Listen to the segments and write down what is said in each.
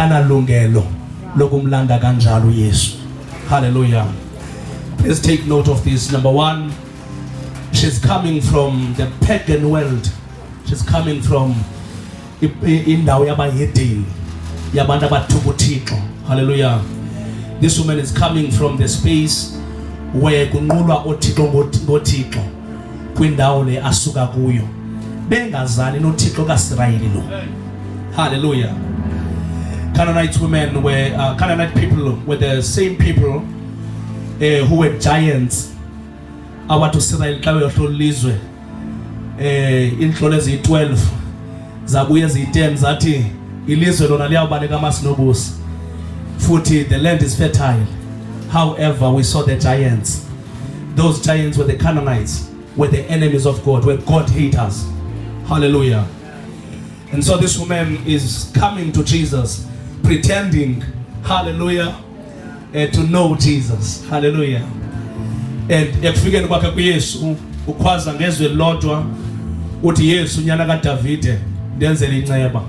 analungelo lokumlanda kanjalo uYesu. Hallelujah. Let's take note of this. Number one, she's coming from the pagan world. She's coming from indawo yabayedeni, yabantu abathuka uThixo. Hallelujah. This woman is coming from the space where kunqulwa uThixo ngoThixo kwindawo le asuka kuyo, bengazani noThixo kaIsrayeli lo. Hallelujah. Canaanite women were Canaanite people were the same people who were giants. Awathi uIsrael xa beyohlolizwe inhlolo ezi12 zabuye ezi10 zathi ilizwe lona liyawubaleka amasinobusi futhi the land is fertile. However, we saw the giants. Those giants were the Canaanites, were the enemies of God, were God haters. Hallelujah. And so this woman is coming to Jesus pretending, hallelujah, to know Jesus. Hallelujah. And ekufikeni kwakhe kuYesu ukhwaza ngezwe lodwa uthi Yesu nyana kaDavide ndenzele inceba.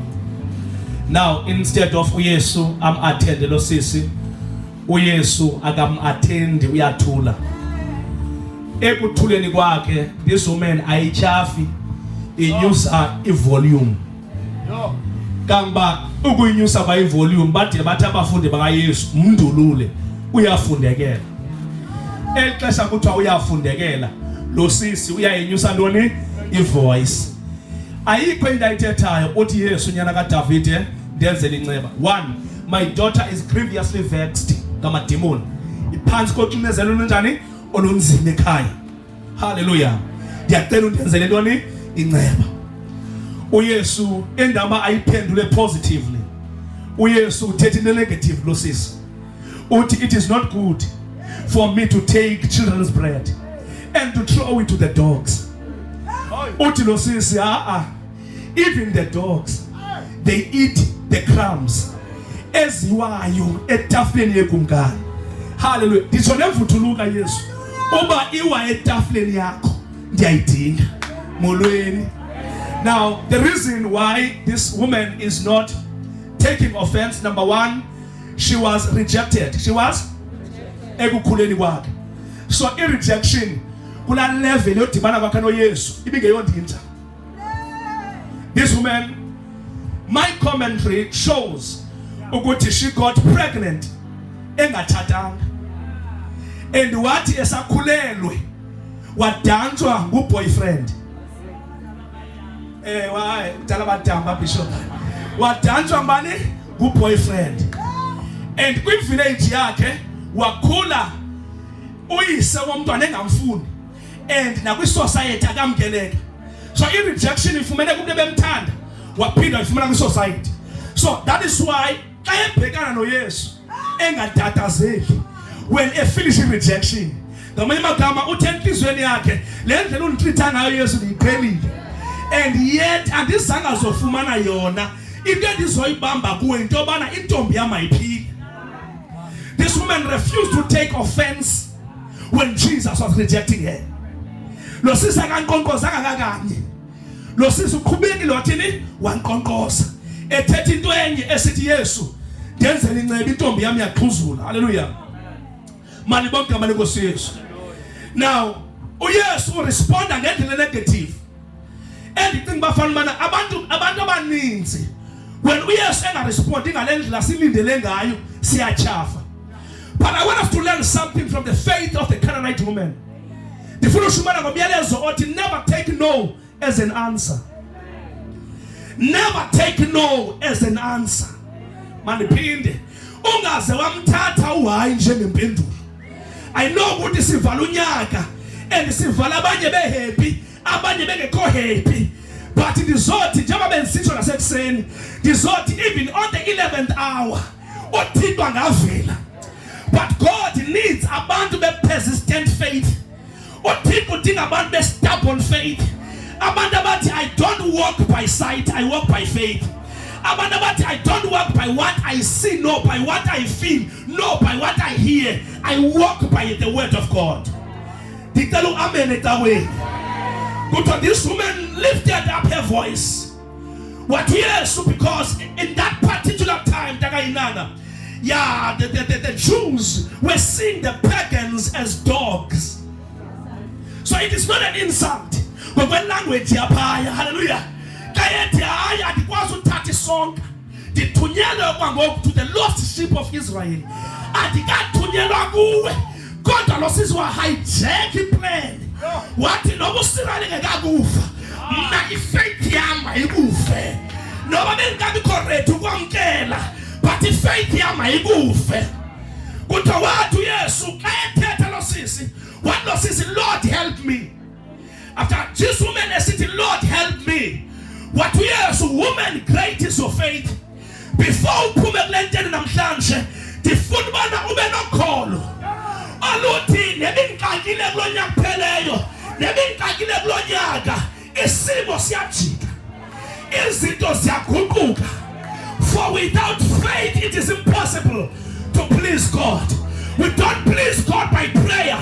Now instead of uYesu am-attende lo sisi, uYesu akam-attend, uyathula. Ekuthuleni kwakhe this woman ayichafi, inyusa ivolume. Kamba ukuyinyusa by volume bathi abafundi bakaYesu mndulule uyafundekela. Exesha kuthiwa uyafundekela lo sisi uyayinyusa ntoni ivoice. Ayikho into ayithethayo uthi Yesu nyana kaDavide ndenzele inceba. One, my daughter is grievously vexed ngamademon. Iphansi koxinezelo njani olunzima ekhaya. Hallelujah. Ndiyacela undenzele ntoni inceba. uYesu endaba ayiphendule positively. uYesu uthethe into negative lo sisi. Uthi it is not good for me to take children's bread and to throw it to the dogs. Uthi lo sisi even the dogs they eat the crumbs eziwayo etafuleni yekumkani. Hallelujah. Nditsho nemvuthuluka Yesu uba iwa etafuleni yakho ndiyayidinga molweni. Now the reason why this woman is not taking offense, number one, she was rejected. She was ekukhuleni kwakhe. So i-rejection kula level yodibana kwakhe noYesu ibingeyondinja. This woman, my commentary shows ukuthi she got pregnant engathatanga, and wathi esakhulelwe wadanswa nguboyfriend. Why utala badamba bishop wadanswa mbani nguboyfriend, and kwivillage yakhe wakhula uyise womntwana engamfuni, and nakwisociety akamkeleka. So i-rejection ifumene kumuntu ebemthanda waphinda ifumana kwisociety. So that is why xa ebhekana noYesu engatatazeki when finish rejection, ngamanye amagama uthi enhlizweni yakhe le ndlela unditreata ngayo Yesu ndiyiqhelile, and yet andizange azofumana yona into endizoyibamba kuwe into yobana intombi yam ayiphile. This woman refused to take offense when Jesus was rejecting her. Lo sisi akankonkozanga kakanye. Lo sisi uqhubekile wathini wankonkoza ethetha into enye esithi Yesu ndenzele inceba intombi yami yaxhuzula. Hallelujah. Mani bonke ngama lenkosi Yesu. Now uYesu responda ngendlela negative, and ndicinga bafana bana abantu abaninzi when uYesu engarespondi ngale ndlela silindele ngayo siyachafa. But I want us to learn something from the faith of the Canaanite woman. Ndifuna ushumana ngomyalezo othi never take no as an answer. Never take no as an answer. Maniphinde ungaze wamthatha uhayi njengempendulo. I know ukuthi sivala unyaka and sivala abanye behappy abanye bengekho happy, but ndizothi njengoba bensitsho nasekuseni ndizothi even on the 11th hour uThixo angavela. But God needs abantu be-persistent faith. uThixo udinga abantu be-stubborn faith. Abantu abathi I don't walk by sight, I walk by faith. Abantu abathi I don't walk by what I see, no, by what I feel, no, by what I hear. I walk by the word of God. Dictalo amen etawe. But this woman lifted up her voice. What yes, because in that particular time, the Jews were seeing the pagans as dogs. So it is not an insult. But when language, hallelujah. To the lost sheep of Israel. God allows wa hijack plan. What in almost na faith yama igufe. No one can correct to one kela. But faith yama igufe. Utawa to Yesu kaya tell us what losses, Lord help me. After this woman is sitting, Lord help me. What we are so woman great is your faith. Before Pumelente and Amshanche, the football that women not call. Aluti, Nebin Kagile Glonia Peleyo, Nebin Kagile Gloniaga, Esimos Yachika, Esitos Yakukuka. For without faith it is impossible to please God. We don't please God by prayer.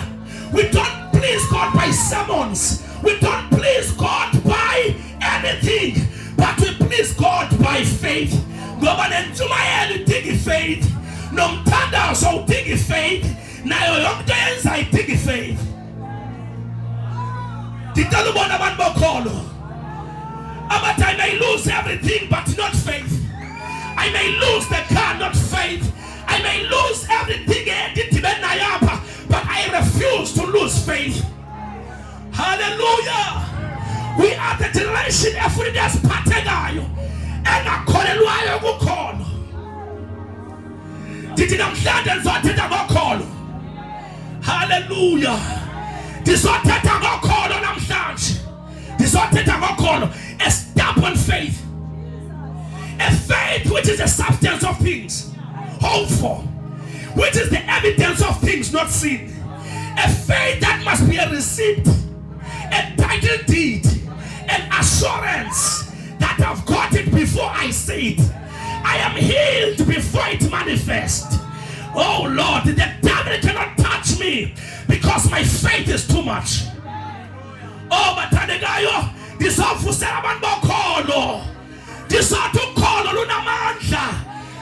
We don't please God by sermons. We don't please God by anything, but we please God by faith. No one into my head dig faith. No tanda so dig faith. Now your dance I dig faith. The Talubana man bokolo. But I may lose everything, but not faith. I may lose the car, not faith. I may lose everything, but I refuse to lose faith. Hallelujah. We are the generation every day Pategayo and a Koreluayo Gukolo. Did it understand and sorted about call? Hallelujah. This what about call on Amsterdam. This what about call a stubborn faith. A faith which is the substance of things hoped for, which is the evidence of things not seen. A faith that must be a receipt, a title deed, an assurance that I've got it before I see it. I am healed before it manifests. Oh Lord, the devil cannot touch me because my faith is too much. Oh, but Tadegayo, this awful Saraban Bokolo, this ought to call Lunamanja,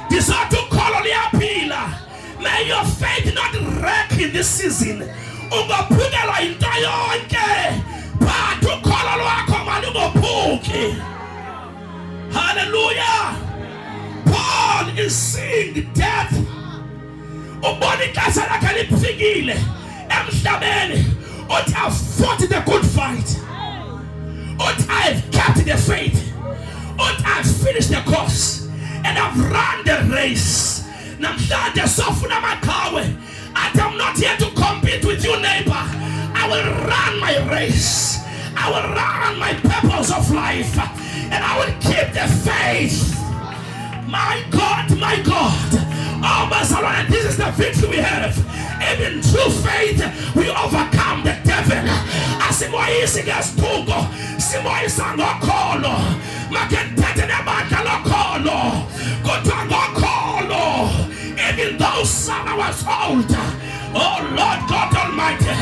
this ought to call Oliapila. May your faith not wreck in this season. Hallelujah. Paul is seeing death. I have fought the good fight. I have kept the faith. I have finished the course. And I've run the race. I am not here to compete with you, neighbor. I will run my race. I will run my purpose of life. And I will keep the faith. My God, my God. Oh, Barcelona, this is the victory we have. Even through faith, we overcome the devil. Asimoisi gastugo. Simoisa no kolo. Makentete ne bakalo kolo. Gotango kolo. Even though Sarah was old, oh Lord God Almighty,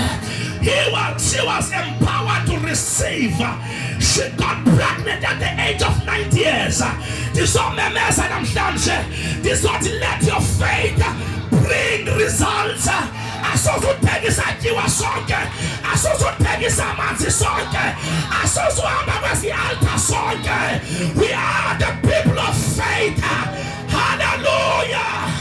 she was empowered to receive. She got pregnant at the age of 90 years. This one this what let your faith bring results. I saw to take his Akiwa song. I saw to take his Amanzi song. I saw to Amabasi Alta song. We are the people of faith. Hallelujah.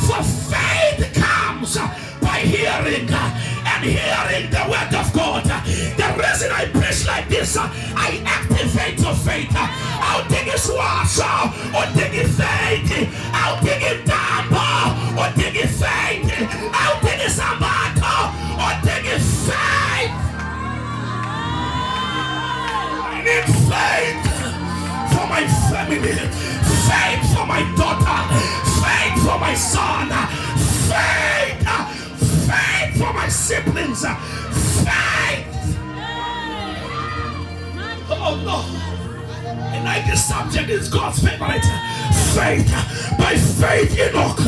For faith comes by hearing, and hearing the word of God. The reason I preach like this, I activate your faith. I'll take it wash, or take it faith. I'll take it damper, or take it faith. I'll take it sabato, or take it faith. I need faith for my family, faith for my daughter, faith for my son, faith for my siblings, faith. Oh no. And like this subject is God's favorite. Faith. By faith Enoch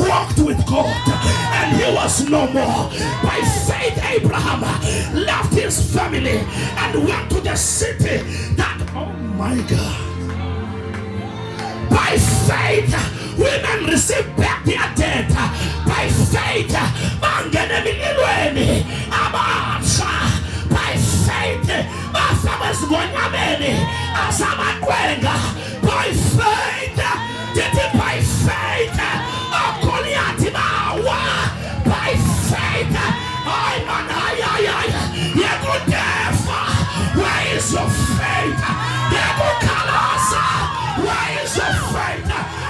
walked with God and he was no more. By faith Abraham left his family and went to the city that, oh my God. By faith, women receive back their dead. By faith, bangene mililweni abatsha. By faith, bafaka ezingonyameni asamaqwenga. By faith, by faith, Goliath bawa. By faith, where is your faith? Where is your faith?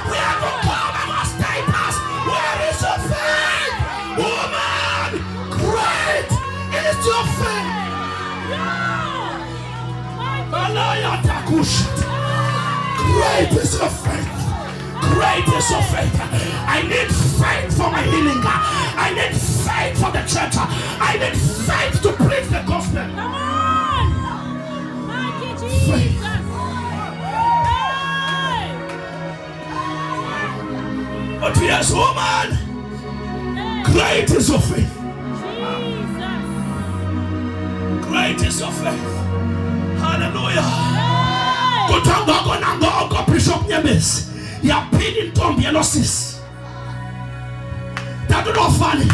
We have to come and must take us. Where is your faith? Woman, great is your faith. Great is your faith. Great is your faith. I need faith for my healing. I need faith for the church. I need faith to preach the gospel. Come on. Thank you, Jesus. Faith. But yes, woman, great is your faith. Jesus. Great is your faith. Hallelujah. Kutangoko nangoko Bishop Nyemes. Ya pini ntombi yenosis. That not funny.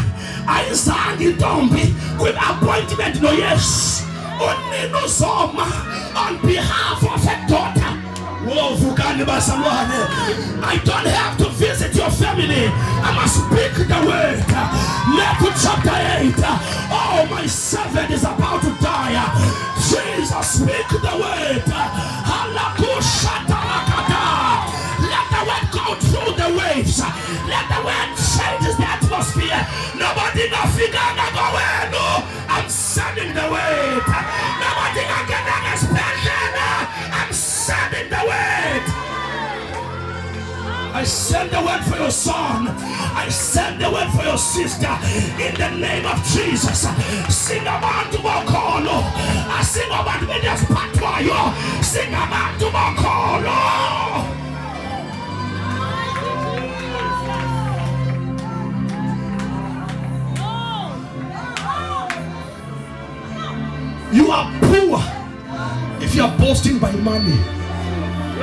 I sang ntombi with appointment no yes. Only no soma on behalf of a daughter. I don't have to visit your family. I must speak the word. Matthew chapter 8. Oh, my servant is about to die. Jesus, speak the word. Let the word go through the waves. Let the word change the atmosphere. Nobody can figure out. No, I'm sending the word. Nobody can get expected. I'm sending the word. I send the word for your son. I send the word for your sister. In the name of Jesus. Sing about to Mokolo. I sing about Medias Patwayo. Sing about to Mokolo. You are poor if you are boasting by money.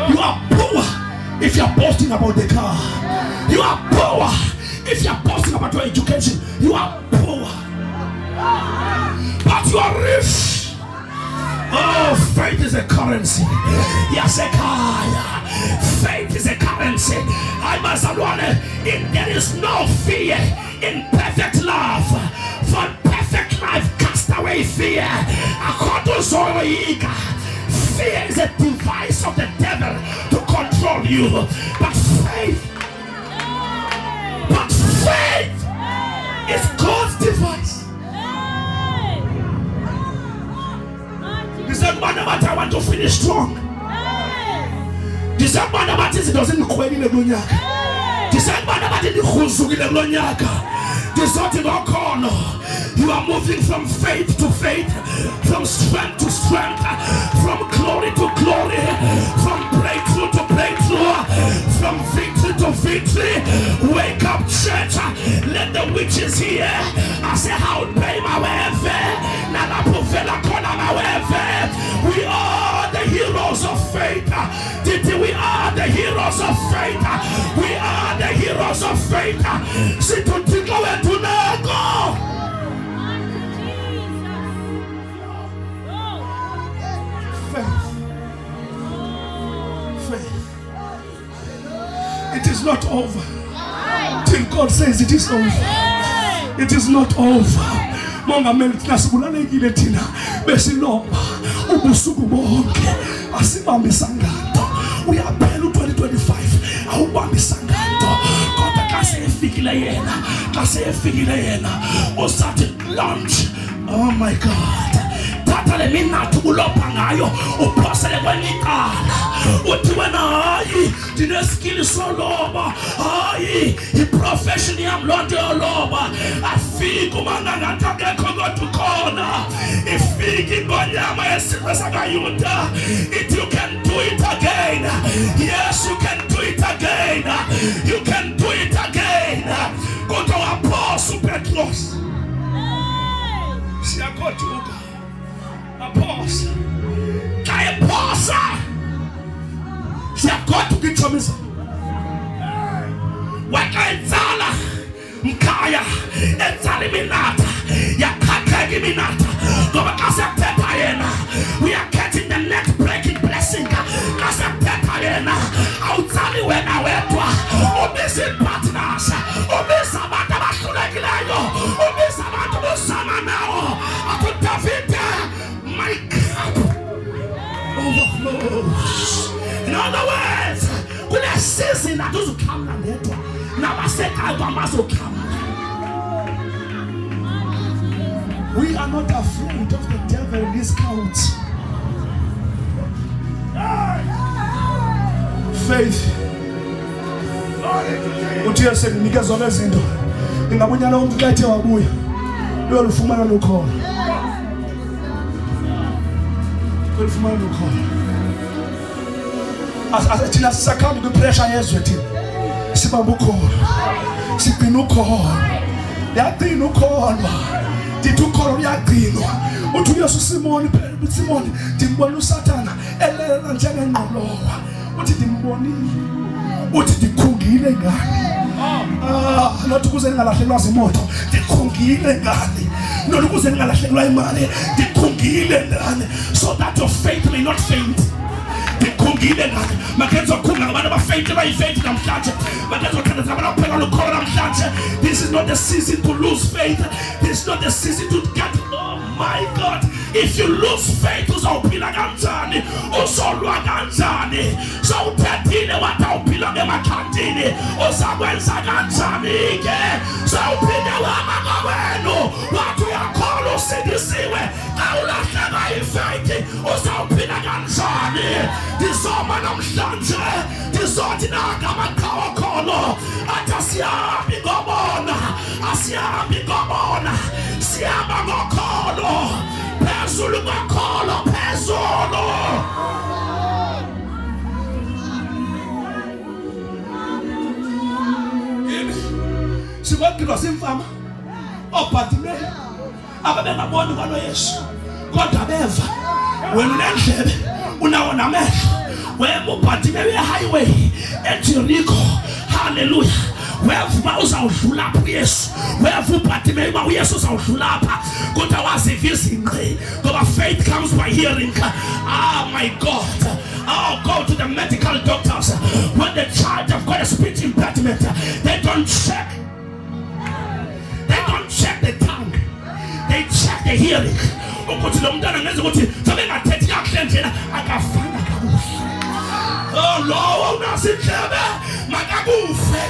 You are poor if you are boasting about the car. You are poor if you are boasting about your education. You are poor, but you are rich. Oh, faith is a currency. Yes, faith is a currency. I must warn you, there is no fear in perfect love. For perfect life cast away fear. Fear is a device of the devil to control you. But faith is God's device. December number I want to finish strong. December number it doesn't quit in the dunya. December number it khuzukile kulonyaka. You are moving from faith to faith, from strength to strength, from glory to glory, from breakthrough to breakthrough, from victory to victory. Wake up, church. Let the witches hear. I say, how pay my way. We are the heroes of faith. We are the heroes of faith. We are the heroes of faith. See to go and to go. Faith. It is not over till God says it is over. It is not over. Monga melitina sibulane ikile tina besilomba ubusuku bonke asibambi sanganto uyaphela u2025 awubambi sanganto kodwa xa sefikile yena usathi launch. Oh my God, thatha le minathu kulopha ngayo uphosele kwenicala uthi wena hayi ndineskill soloba hayi iprofession yam lonto yoloba afika umangangathi akekho kodwa ukhona ifika ingonyama yesizwe sakayuda if you can do it again. Yes, you can do it again. You can do it again. Go to Apostle Petros. Siyakotuka Apostle Siyakotuka ichomisa mkhaya enzala iminatha yakhatheka iminatha ngoba xa sekuthetha yena we are getting the next breaking blessing. Xa sekuthetha yena awutsali wena wedwa, ubiza ii-partners, ubiza abantu abahlulekileyo, ubiza abantu bozama nawo. Athi Davide, my cup overflows. In other words, kule season atuzukhamla ndedwa nabasekhaya bamazokhamla. We are not afraid of the devil in this count. Faith. Uthi yasenginikeza zonke izinto. Ingabunyana umuntu xa ethe wabuya uyolufumana lokhona. Uyolufumana lokhona. Thina sisakhamba kwi-pressure yezwe thina. Sibamba ukholo. Sigcina ukholo. Yagcina ukholo. Ndithi ukholo luyagcinwa. Uthi uYesu Simoni ndimbona uSathana elela njengengqolowa. Uthi ndimbonile. Uthi ndikhungile ngani. Not ukuze ngalahlelwa zimoto, ndikhungile ngani. Not ukuze ngalahlelwa imali, ndikhungile ngani. So that your faith may not faint. Ndikhungile ngani. Makenzo khunga ngabantu abafaint bayifaint namhlanje. Makenzo khanza abantu abaphela lokhola namhlanje. This is not the season to lose faith. This is not the season to get. Oh my God. If you lose faith, uzawuphila kanjani? Uzolwa kanjani? Sawuthethile wathi awuphila ngemakhantini, uzakwenza kanjani ke? Sawuphinde wamanga wenu wathi uyakholwa usidisiwe, awulahleka ifaith, uzawuphila kanjani? Ndizoma namhlanje, ndizothi nanga amaqhawe kholo athi asihambi ngobona, asihambi ngobona, sihamba ngokholo. Phezulu ngokholo, phezulu. Sikwakilwa simfama obhadileyo ababengaboni kwalo Yesu, kodwa beva. Wena unendlebe, unawo namehlo, wema ubhadileyo ehighway eJericho. Hallelujah. Weva uzawudlula apha uYesu, weva ubhadileyo uba uYesu uzawudlula apha, kodwa waziva izingqi ngoba faith comes by hearing. Ah my God. Oh, go to the medical doctors. When the child have got a speech impediment, they don't check the tongue, they check the hearing. Ukuthi lo mntwana ngenza ukuthi sobe ngathethi kahle njena akafana kabuhle. Oh lo unasidlebe makabufe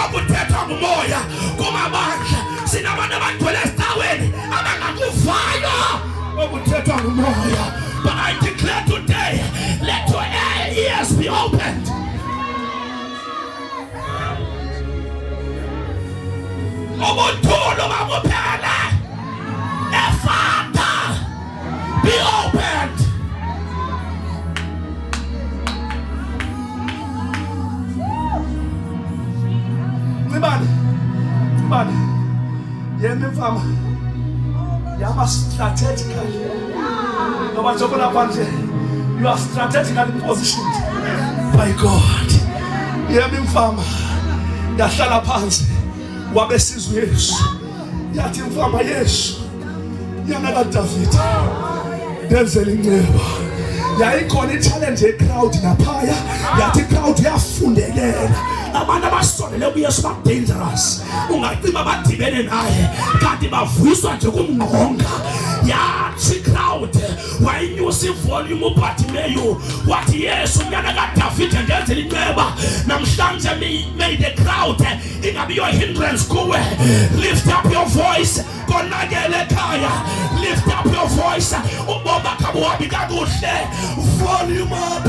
okuthethwa ngumoya kumabandla. Sinabantu abagcwele esitaweni abangakuvayo okuthethwa ngumoya. But I declare today, let your ears be opened. Obuthulu bakuphela. Efatha, be opened. Ngibani yena mfama yama strategically. Ngoba njengoba manje you are strategically positioned by God. Yena mfama yahlala phansi wabesizwe Yesu. Yathi mfama Yesu yana kaDavide denzela inceba. Yayikhona i-challenge ye-crowd naphaya. Yathi crowd yafundelela. Abantu abasondele kuYesu ba dangerous. Ungacima badibene naye kanti bavuyiswa nje kumngqonga. Yathi crowd wayinyusa ivolume ubhadileyo wathi Yesu nyana kaDavide ngenzela inceba. Namhlanje may the crowd ingabe your hindrance kuwe. Lift up your voice konakele ekhaya. Lift up your voice. Uboba kabuhambi kakuhle. Volume up.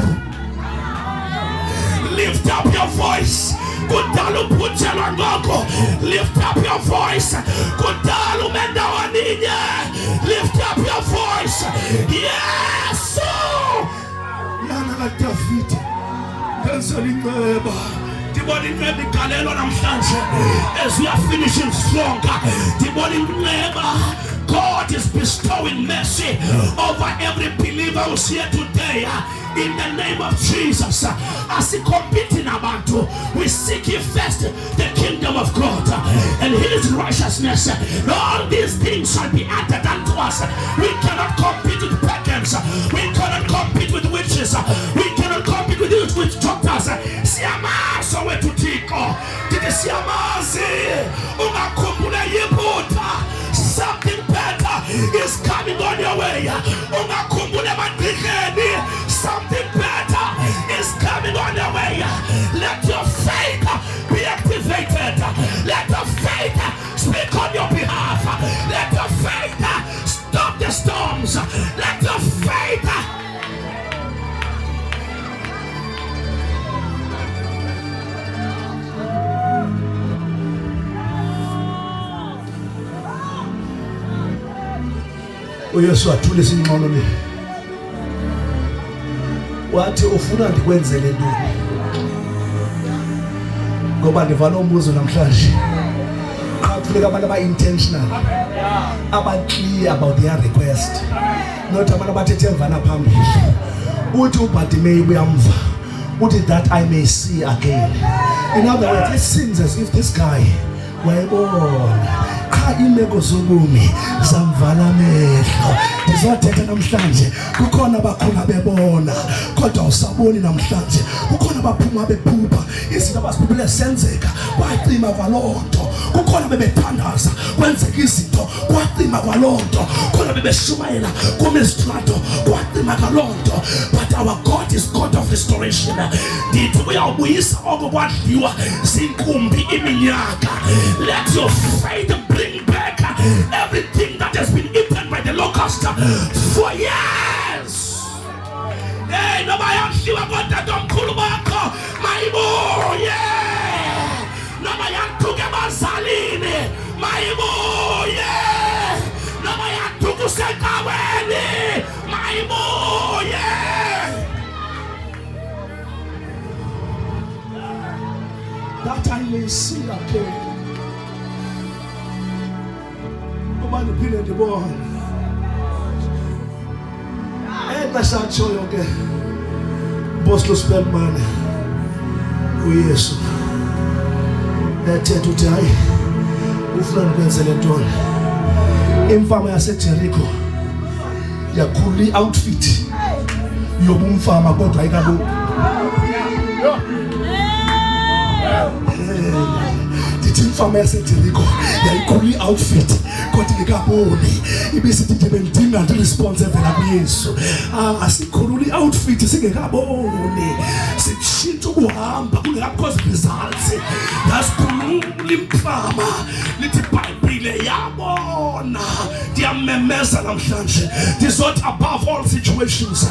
Lift up your voice. Kudala uphutshelwa ngoko. Lift up your voice. Kudala umendawo ninye. Lift up your voice. Yes. Yana kaDavide ngenzela inceba. Dibona inceba igalelwa namhlanje as we are finishing stronger. Dibona inceba. God is bestowing mercy over every believer who's here today. In the name of Jesus, as we compete in abantu, we seek ye first the kingdom of God and his righteousness. All these things shall be added unto us. We cannot compete with pagans. We cannot compete with witches. We cannot compete with doctors. Siyamazi wethu Thixo. Ndithi siyamazi ungakhumbule yiphutha. Something better is coming on your way. Ungakhumbule emadleleni. Something better is coming on your way. Let your faith be activated. Let your faith speak on your behalf. Let your faith stop the storms. Let your faith uYesu athule isinqono le. Wathi ufuna ndikwenzele ntoni? Ngoba ndivala umbuzo namhlanje. Qaphuleka abantu aba-intentional, aba-clear about their request. Not abantu abathethe mvana phambili. Uthi uBhatimeyi uyamva. Uthi that I may see again. In other words, it seems as if this guy wayebona cha imeko zobomi zamvala amehlo. Ndizothetha namhlanje kukhona abakhona bebona kodwa usaboni namhlanje. Kukhona abaphuma bephupha izinto abazibhubhile senzeka kwaqima kwalonto. Kukhona bebethandaza kwenzeka izinto kwaqima kwalonto. Kukhona bebeshumayela kumistrado kwaqima kwalonto. But our God is God of restoration. Ndithi uyawubuyisa oko kwadliwa zinkumbi iminyaka. Let your faith bring back everything that has been eaten by the locust for years. Hey, nobody yadliwa kodwa omkhulu bakho mayibuye. Nobody yathuke bazalini mayibuye. Nobody yathuke usecaweni mayibuye. That I may see again. Ubani phinde ndibone. Exesha atshoyo ke Apostle Spellman uYesu ethetha uthi hayi ufuna ukwenzele ntoni. Imfama yaseJericho yakhula i-outfit yobumfama kodwa ayikabu. Ndithi imfama yaseJericho yayikhula i-outfit kodwa ingekaboni. Ibisithi bendinga ndiresponse evela kuYesu. Asikhulula i-outfit singekaboni. Sitshintsha ukuhamba kungekho results. Yasikhulula imfama lithi iBhayibhile yabona. Ndiyamemeza namhlanje. Ndizothi above all situations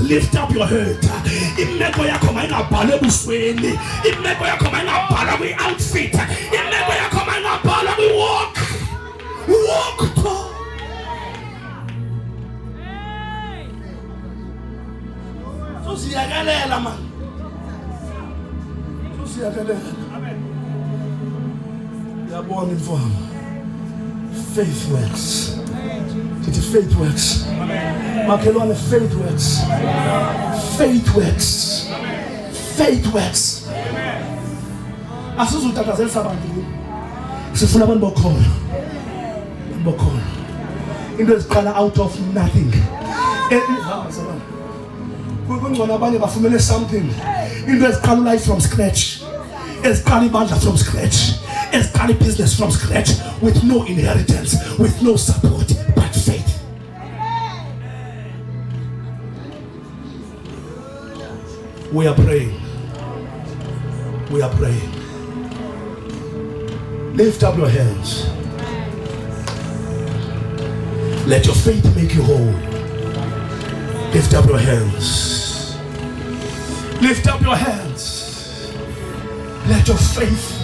lift up your head. Imeko yakho mayingabhalwe ebusweni. Imeko yakho mayingabhalwa kwi-outfit. Imeko yakho mayingabhalwa kwi-walk. Walk to. Susiyakalela man. Susiyakalela. Yabona imfama. Faith works. Did faith works? Makhelwane, faith works. Faith works. Faith works. Asizuthathazelisa abantu. Sifuna abantu bokhona. Bokhona. Into eziqala out of nothing. Kungcono abanye bafumene something. Into eziqala life from scratch. Eziqala ibandla from scratch. Eziqala business from scratch with no inheritance, with no support, but faith. We are praying. We are praying. Lift up your hands. Let your faith make you whole. Lift up your hands. Lift up your hands. Let your faith